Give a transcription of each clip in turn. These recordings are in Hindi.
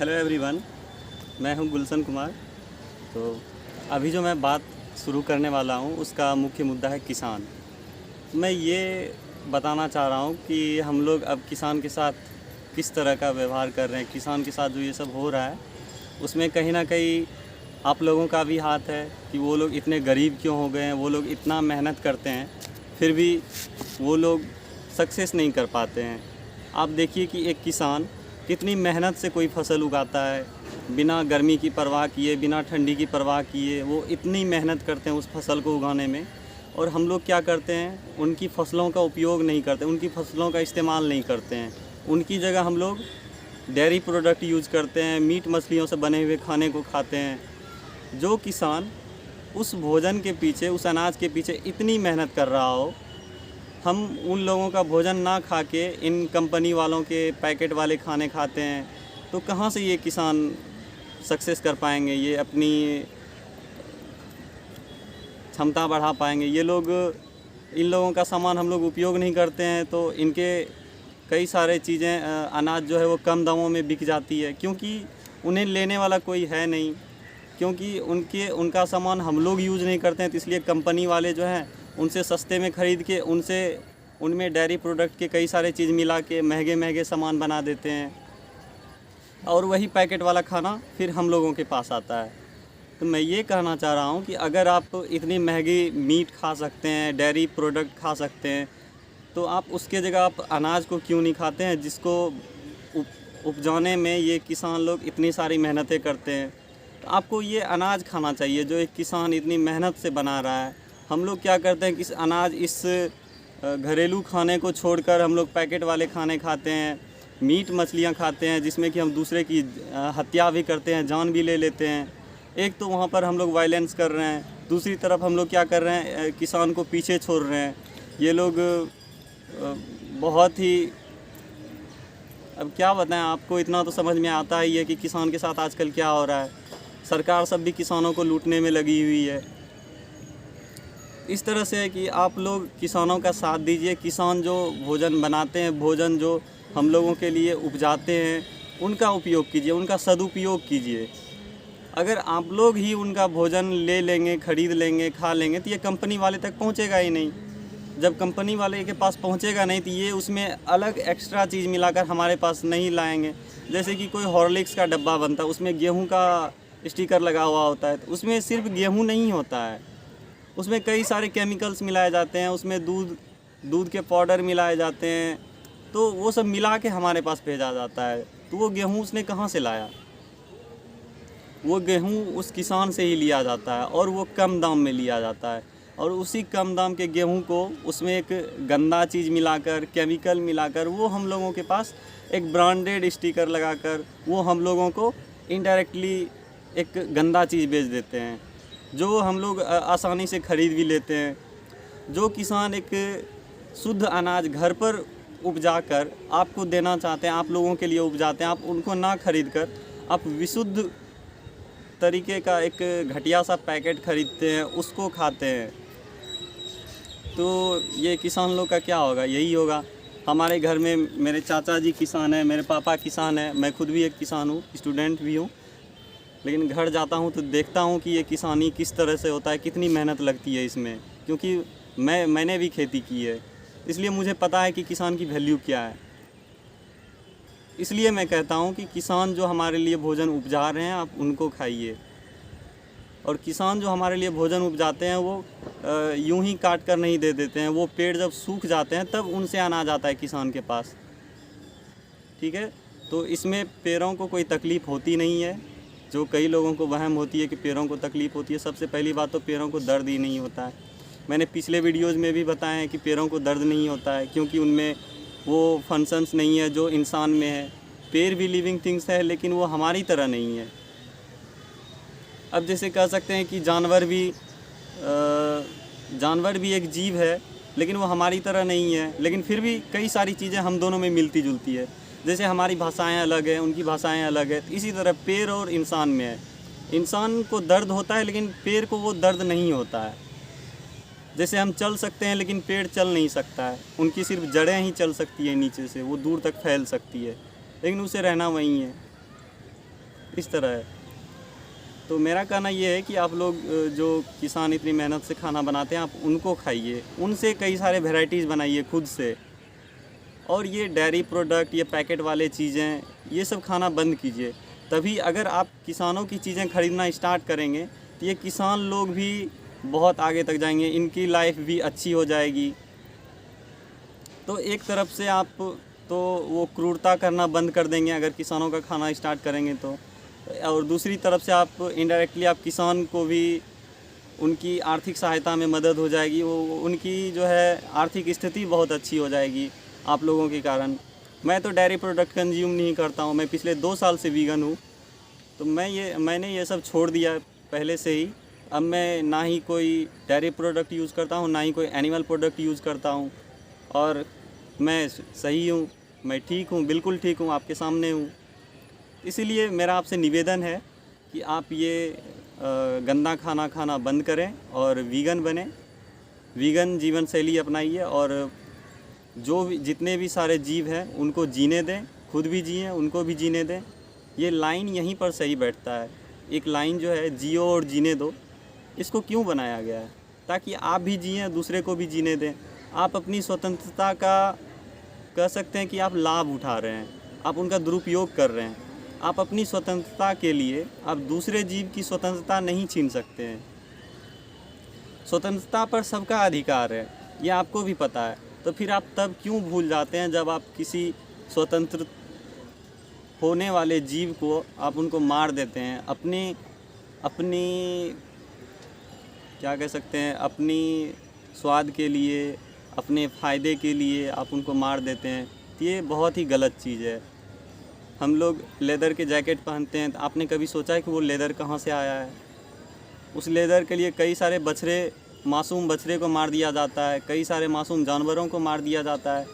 हेलो एवरीवन, मैं हूं गुलशन कुमार। तो अभी जो मैं बात शुरू करने वाला हूं उसका मुख्य मुद्दा है किसान। मैं ये बताना चाह रहा हूं कि हम लोग अब किसान के साथ किस तरह का व्यवहार कर रहे हैं। किसान के साथ जो ये सब हो रहा है उसमें कहीं ना कहीं आप लोगों का भी हाथ है कि वो लोग इतने गरीब क्यों हो गए हैं। वो लोग इतना मेहनत करते हैं फिर भी वो लोग सक्सेस नहीं कर पाते हैं। आप देखिए कि एक किसान कितनी मेहनत से कोई फसल उगाता है, बिना गर्मी की परवाह किए, बिना ठंडी की परवाह किए वो इतनी मेहनत करते हैं उस फसल को उगाने में। और हम लोग क्या करते हैं, उनकी फसलों का उपयोग नहीं करते, उनकी फसलों का इस्तेमाल नहीं करते हैं। उनकी जगह हम लोग डेयरी प्रोडक्ट यूज़ करते हैं, मीट मछलियों से बने हुए खाने को खाते हैं। जो किसान उस भोजन के पीछे, उस अनाज के पीछे इतनी मेहनत कर रहा हो, हम उन लोगों का भोजन ना खा के इन कंपनी वालों के पैकेट वाले खाने खाते हैं, तो कहाँ से ये किसान सक्सेस कर पाएंगे, ये अपनी क्षमता बढ़ा पाएंगे। ये लोग, इन लोगों का सामान हम लोग उपयोग नहीं करते हैं तो इनके कई सारे चीज़ें, अनाज जो है वो कम दामों में बिक जाती है, क्योंकि उन्हें लेने वाला कोई है नहीं। क्योंकि उनका सामान हम लोग यूज़ नहीं करते हैं, तो इसलिए कंपनी वाले जो हैं उनसे सस्ते में ख़रीद के उनमें डेयरी प्रोडक्ट के कई सारे चीज़ मिला के महंगे महंगे सामान बना देते हैं, और वही पैकेट वाला खाना फिर हम लोगों के पास आता है। तो मैं ये कहना चाह रहा हूँ कि अगर आप इतनी महंगी मीट खा सकते हैं, डेयरी प्रोडक्ट खा सकते हैं, तो आप उसके जगह आप अनाज को क्यों नहीं खाते हैं, जिसको उपजाने में ये किसान लोग इतनी सारी मेहनतें करते हैं। तो आपको ये अनाज खाना चाहिए जो एक किसान इतनी मेहनत से बना रहा है। हम लोग क्या करते हैं कि इस घरेलू खाने को छोड़कर हम लोग पैकेट वाले खाने खाते हैं, मीट मछलियाँ खाते हैं, जिसमें कि हम दूसरे की हत्या भी करते हैं, जान भी ले लेते हैं। एक तो वहाँ पर हम लोग वायलेंस कर रहे हैं, दूसरी तरफ हम लोग क्या कर रहे हैं, किसान को पीछे छोड़ रहे हैं। ये लोग बहुत ही, अब क्या बताएं आपको, इतना तो समझ में आता ही है कि किसान के साथ आजकल क्या हो रहा है। सरकार सब भी किसानों को लूटने में लगी हुई है। इस तरह से है कि आप लोग किसानों का साथ दीजिए। किसान जो भोजन बनाते हैं, भोजन जो हम लोगों के लिए उपजाते हैं, उनका उपयोग कीजिए, उनका सदुपयोग कीजिए। अगर आप लोग ही उनका भोजन ले लेंगे, ख़रीद लेंगे, खा लेंगे, तो ये कंपनी वाले तक पहुंचेगा ही नहीं। जब कंपनी वाले के पास पहुंचेगा नहीं तो ये उसमें अलग एक्स्ट्रा चीज़ मिलाकर हमारे पास नहीं लाएंगे। जैसे कि कोई हॉर्लिक्स का डब्बा बनता है, उसमें गेहूँ का स्टिकर लगा हुआ होता है, तो उसमें सिर्फ गेहूँ नहीं होता है, उसमें कई सारे केमिकल्स मिलाए जाते हैं, उसमें दूध के पाउडर मिलाए जाते हैं। तो वो सब मिला के हमारे पास भेजा जाता है। तो वो गेहूँ उसने कहाँ से लाया? वो गेहूँ उस किसान से ही लिया जाता है, और वो कम दाम में लिया जाता है। और उसी कम दाम के गेहूँ को उसमें एक गंदा चीज़ मिलाकर, केमिकल मिलाकर, वो हम लोगों के पास एक ब्रांडेड स्टिकर लगाकर वो हम लोगों को इनडायरेक्टली एक गंदा चीज़ बेच देते हैं, जो हम लोग आसानी से ख़रीद भी लेते हैं। जो किसान एक शुद्ध अनाज घर पर उपजाकर आपको देना चाहते हैं, आप लोगों के लिए उपजाते हैं, आप उनको ना खरीद कर आप विशुद्ध तरीके का एक घटिया सा पैकेट खरीदते हैं, उसको खाते हैं, तो ये किसान लोग का क्या होगा? यही होगा। हमारे घर में मेरे चाचा जी किसान हैं, मेरे पापा किसान हैं, मैं खुद भी एक किसान हूँ, स्टूडेंट भी हूँ। लेकिन घर जाता हूँ तो देखता हूँ कि ये किसानी किस तरह से होता है, कितनी मेहनत लगती है इसमें, क्योंकि मैंने भी खेती की है, इसलिए मुझे पता है कि किसान की वैल्यू क्या है। इसलिए मैं कहता हूँ कि किसान जो हमारे लिए भोजन उपजा रहे हैं, आप उनको खाइए। और किसान जो हमारे लिए भोजन उपजाते हैं वो यूं ही काट कर नहीं दे देते हैं, वो पेड़ जब सूख जाते हैं तब उनसे अनाज आता है किसान के पास। ठीक है, तो इसमें पेड़ों को कोई तकलीफ़ होती नहीं है, जो कई लोगों को वहम होती है कि पेड़ों को तकलीफ़ होती है। सबसे पहली बात तो पेड़ों को दर्द ही नहीं होता है। मैंने पिछले वीडियोज़ में भी बताया है कि पेड़ों को दर्द नहीं होता है, क्योंकि उनमें वो फंक्शंस नहीं है जो इंसान में है। पेड़ भी लिविंग थिंग्स है, लेकिन वो हमारी तरह नहीं है। अब जैसे कह सकते हैं कि जानवर भी एक जीव है, लेकिन वो हमारी तरह नहीं है, लेकिन फिर भी कई सारी चीज़ें हम दोनों में मिलती जुलती है। जैसे हमारी भाषाएं अलग हैं, उनकी भाषाएं अलग है, इसी तरह पेड़ और इंसान में है। इंसान को दर्द होता है, लेकिन पेड़ को वो दर्द नहीं होता है। जैसे हम चल सकते हैं, लेकिन पेड़ चल नहीं सकता है, उनकी सिर्फ जड़ें ही चल सकती है नीचे से, वो दूर तक फैल सकती है, लेकिन उसे रहना वहीं है। इस तरह है। तो मेरा कहना ये है कि आप लोग जो किसान इतनी मेहनत से खाना बनाते हैं, आप उनको खाइए, उनसे कई सारे वैरायटीज़ बनाइए खुद से। और ये डेयरी प्रोडक्ट, ये पैकेट वाले चीज़ें, ये सब खाना बंद कीजिए। तभी अगर आप किसानों की चीज़ें ख़रीदना स्टार्ट करेंगे तो ये किसान लोग भी बहुत आगे तक जाएंगे, इनकी लाइफ भी अच्छी हो जाएगी। तो एक तरफ से आप तो वो क्रूरता करना बंद कर देंगे अगर किसानों का खाना स्टार्ट करेंगे तो, और दूसरी तरफ से आप इनडायरेक्टली आप किसान को भी उनकी आर्थिक सहायता में मदद हो जाएगी, वो उनकी जो है आर्थिक स्थिति बहुत अच्छी हो जाएगी आप लोगों के कारण। मैं तो डेयरी प्रोडक्ट कंज्यूम नहीं करता हूँ, मैं पिछले 2 साल से वीगन हूँ। तो मैंने ये सब छोड़ दिया पहले से ही। अब मैं ना ही कोई डेयरी प्रोडक्ट यूज़ करता हूँ, ना ही कोई एनिमल प्रोडक्ट यूज़ करता हूँ, और मैं सही हूँ, मैं ठीक हूँ, बिल्कुल ठीक हूँ, आपके सामने हूँ। इसीलिए मेरा आपसे निवेदन है कि आप ये गंदा खाना खाना बंद करें और वीगन बने, वीगन जीवन शैली अपनाइए, और जितने भी सारे जीव हैं उनको जीने दें, खुद भी जिएं, उनको भी जीने दें। ये लाइन यहीं पर सही बैठता है। एक लाइन जो है, जियो और जीने दो, इसको क्यों बनाया गया है? ताकि आप भी जिएं, दूसरे को भी जीने दें। आप अपनी स्वतंत्रता का कह सकते हैं कि आप लाभ उठा रहे हैं, आप उनका दुरुपयोग कर रहे हैं। आप अपनी स्वतंत्रता के लिए आप दूसरे जीव की स्वतंत्रता नहीं छीन सकते हैं। स्वतंत्रता पर सबका अधिकार है, ये आपको भी पता है। तो फिर आप तब क्यों भूल जाते हैं जब आप किसी स्वतंत्र होने वाले जीव को आप उनको मार देते हैं, अपनी क्या कह सकते हैं, अपनी स्वाद के लिए, अपने फ़ायदे के लिए आप उनको मार देते हैं। तो ये बहुत ही गलत चीज़ है। हम लोग लेदर के जैकेट पहनते हैं, तो आपने कभी सोचा है कि वो लेदर कहाँ से आया है? उस लेदर के लिए कई सारे मासूम बछड़े को मार दिया जाता है, कई सारे मासूम जानवरों को मार दिया जाता है।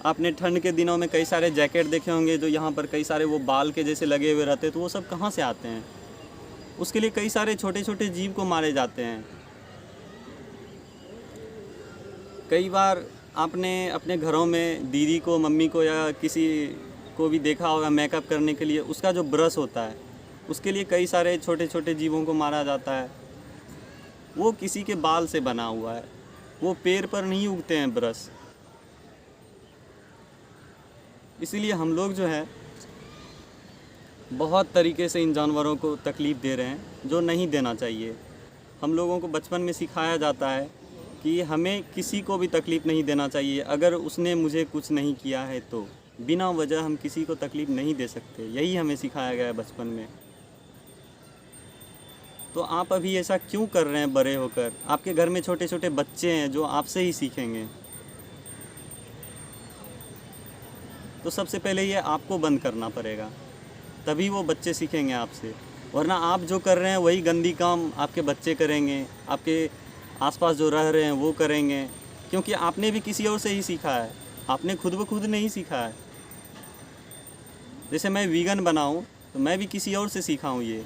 आपने ठंड के दिनों में कई सारे जैकेट देखे होंगे जो यहाँ पर कई सारे वो बाल के जैसे लगे हुए रहते हैं, तो वो सब कहाँ से आते हैं? उसके लिए कई सारे छोटे छोटे जीव को मारे जाते हैं। कई बार आपने अपने घरों में दीदी को, मम्मी को या किसी को भी देखा होगा मेकअप करने के लिए, उसका जो ब्रश होता है उसके लिए कई सारे छोटे छोटे जीवों को मारा जाता है। वो किसी के बाल से बना हुआ है, वो पेड़ पर नहीं उगते हैं ब्रश। इसीलिए हम लोग जो है बहुत तरीके से इन जानवरों को तकलीफ़ दे रहे हैं, जो नहीं देना चाहिए। हम लोगों को बचपन में सिखाया जाता है कि हमें किसी को भी तकलीफ़ नहीं देना चाहिए। अगर उसने मुझे कुछ नहीं किया है तो बिना वजह हम किसी को तकलीफ़ नहीं दे सकते, यही हमें सिखाया गया है बचपन में। तो आप अभी ऐसा क्यों कर रहे हैं बड़े होकर? आपके घर में छोटे छोटे बच्चे हैं जो आपसे ही सीखेंगे। तो सबसे पहले ये आपको बंद करना पड़ेगा, तभी वो बच्चे सीखेंगे आपसे। वरना आप जो कर रहे हैं वही गंदी काम आपके बच्चे करेंगे, आपके आसपास जो रह रहे हैं वो करेंगे, क्योंकि आपने भी किसी और से ही सीखा है, आपने खुद ब खुद नहीं सीखा है। जैसे मैं वीगन बना हूँ तो मैं भी किसी और से सीखा हूँ ये,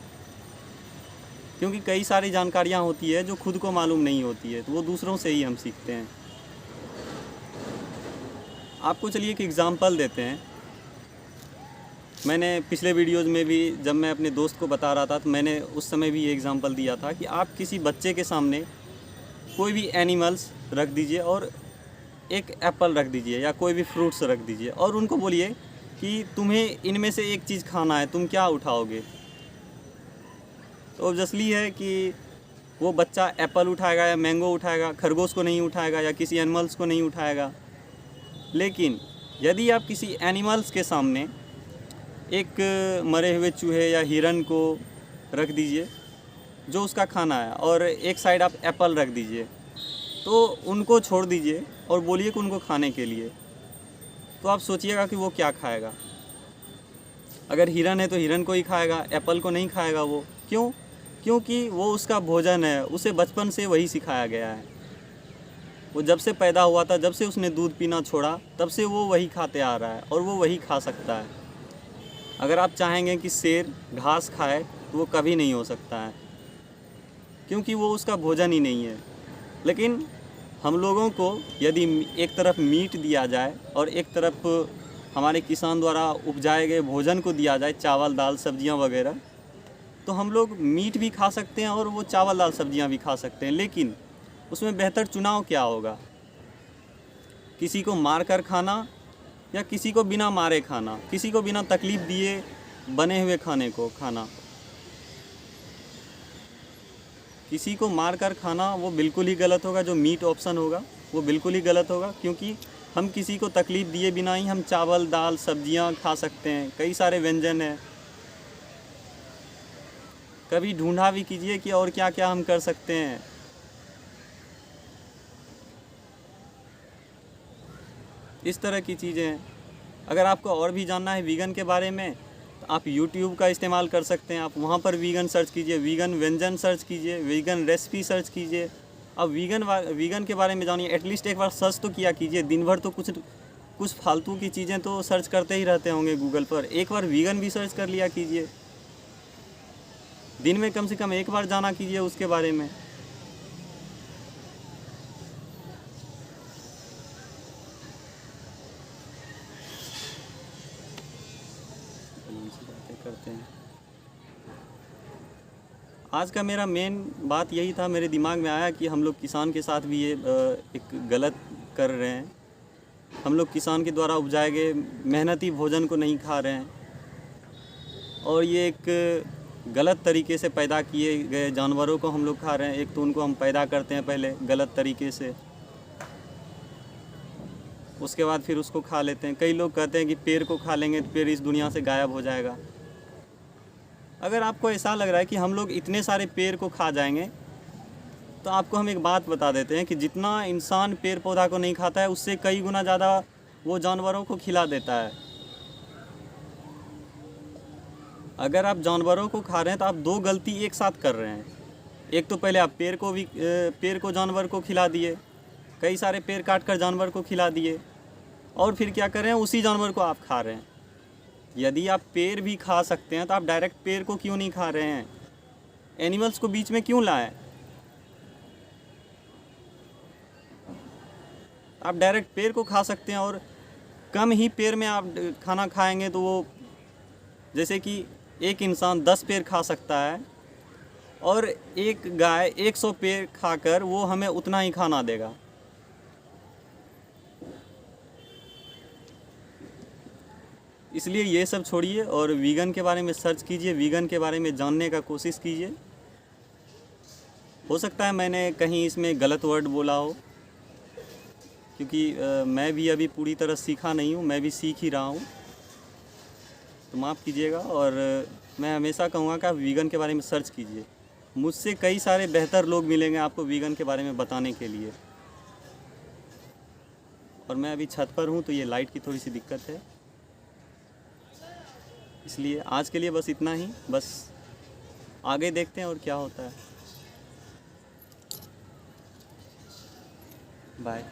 क्योंकि कई सारी जानकारियाँ होती है जो खुद को मालूम नहीं होती है, तो वो दूसरों से ही हम सीखते हैं। आपको चलिए एक एग्ज़ाम्पल देते हैं। मैंने पिछले वीडियोज़ में भी जब मैं अपने दोस्त को बता रहा था तो मैंने उस समय भी ये एग्ज़ाम्पल दिया था कि आप किसी बच्चे के सामने कोई भी एनिमल्स रख दीजिए और एक एप्पल रख दीजिए या कोई भी फ्रूट्स रख दीजिए और उनको बोलिए कि तुम्हें इनमें से एक चीज़ खाना है, तुम क्या उठाओगे? तो ऑब्वियसली है कि वो बच्चा एप्पल उठाएगा या मैंगो उठाएगा, खरगोश को नहीं उठाएगा या किसी एनिमल्स को नहीं उठाएगा। लेकिन यदि आप किसी एनिमल्स के सामने एक मरे हुए चूहे या हिरन को रख दीजिए जो उसका खाना है, और एक साइड आप एप्पल रख दीजिए, तो उनको छोड़ दीजिए और बोलिए कि उनको खाने के लिए, तो आप सोचिएगा कि वो क्या खाएगा। अगर हिरन है तो हिरन को ही खाएगा, एप्पल को नहीं खाएगा वो। क्यों? क्योंकि वो उसका भोजन है, उसे बचपन से वही सिखाया गया है। वो जब से पैदा हुआ था, जब से उसने दूध पीना छोड़ा, तब से वो वही खाते आ रहा है और वो वही खा सकता है। अगर आप चाहेंगे कि शेर घास खाए तो वो कभी नहीं हो सकता है, क्योंकि वो उसका भोजन ही नहीं है। लेकिन हम लोगों को यदि एक तरफ मीट दिया जाए और एक तरफ हमारे किसान द्वारा उपजाए गए भोजन को दिया जाए, चावल दाल सब्जियां वगैरह, तो हम लोग मीट भी खा सकते हैं और वो चावल दाल सब्जियां भी खा सकते हैं, लेकिन उसमें बेहतर चुनाव क्या होगा? किसी को मार कर खाना या किसी को बिना मारे खाना, किसी को बिना तकलीफ़ दिए बने हुए खाने को खाना। किसी को मार कर खाना वो बिल्कुल ही गलत होगा, जो मीट ऑप्शन होगा वो बिल्कुल ही गलत होगा, क्योंकि हम किसी को तकलीफ़ दिए बिना ही हम चावल दाल सब्जियां खा सकते हैं। कई सारे व्यंजन हैं, कभी ढूंढा भी कीजिए कि और क्या क्या हम कर सकते हैं। इस तरह की चीज़ें हैं। अगर आपको और भी जानना है वीगन के बारे में तो आप YouTube का इस्तेमाल कर सकते हैं। आप वहाँ पर वीगन सर्च कीजिए, वीगन व्यंजन सर्च कीजिए, वीगन रेसिपी सर्च कीजिए। अब वीगन के बारे में जानिए, एटलीस्ट एक बार सर्च तो किया कीजिए। दिन भर तो कुछ फालतू की चीज़ें तो सर्च करते ही रहते होंगे गूगल पर, एक बार वीगन भी सर्च कर लिया कीजिए। दिन में कम से कम एक बार जाना कीजिए उसके बारे में। बातें करते हैं। आज का मेरा मेन बात यही था, मेरे दिमाग में आया कि हम लोग किसान के साथ भी ये एक गलत कर रहे हैं। हम लोग किसान के द्वारा उपजाए गए मेहनती भोजन को नहीं खा रहे हैं और ये एक गलत तरीके से पैदा किए गए जानवरों को हम लोग खा रहे हैं। एक तो उनको हम पैदा करते हैं पहले गलत तरीके से, उसके बाद फिर उसको खा लेते हैं। कई लोग कहते हैं कि पेड़ को खा लेंगे तो पेड़ इस दुनिया से गायब हो जाएगा। अगर आपको ऐसा लग रहा है कि हम लोग इतने सारे पेड़ को खा जाएंगे, तो आपको हम एक बात बता देते हैं कि जितना इंसान पेड़ पौधा को नहीं खाता है, उससे कई गुना ज़्यादा वो जानवरों को खिला देता है। अगर आप जानवरों को खा रहे हैं तो आप दो गलती एक साथ कर रहे हैं। एक तो पहले आप पेड़ को जानवर को खिला दिए, कई सारे पेड़ काट कर जानवर को खिला दिए, और फिर क्या कर रहे हैं, उसी जानवर को आप खा रहे हैं। यदि आप पेड़ भी खा सकते हैं तो आप डायरेक्ट पेड़ को क्यों नहीं खा रहे हैं? एनिमल्स को बीच में क्यों लाएं? आप डायरेक्ट पेड़ को खा सकते हैं, और कम ही पेड़ में आप खाना खाएंगे तो वो, जैसे कि एक इंसान 10 पेड़ खा सकता है और एक गाय 100 पेड़ खाकर वो हमें उतना ही खाना देगा। इसलिए ये सब छोड़िए और वीगन के बारे में सर्च कीजिए, वीगन के बारे में जानने का कोशिश कीजिए। हो सकता है मैंने कहीं इसमें गलत वर्ड बोला हो, क्योंकि मैं भी अभी पूरी तरह सीखा नहीं हूँ, मैं भी सीख ही रहा हूँ, तो माफ़ कीजिएगा। और मैं हमेशा कहूँगा कि आप वीगन के बारे में सर्च कीजिए। मुझसे कई सारे बेहतर लोग मिलेंगे आपको वीगन के बारे में बताने के लिए। और मैं अभी छत पर हूँ तो ये लाइट की थोड़ी सी दिक्कत है, इसलिए आज के लिए बस इतना ही। बस आगे देखते हैं और क्या होता है। बाय।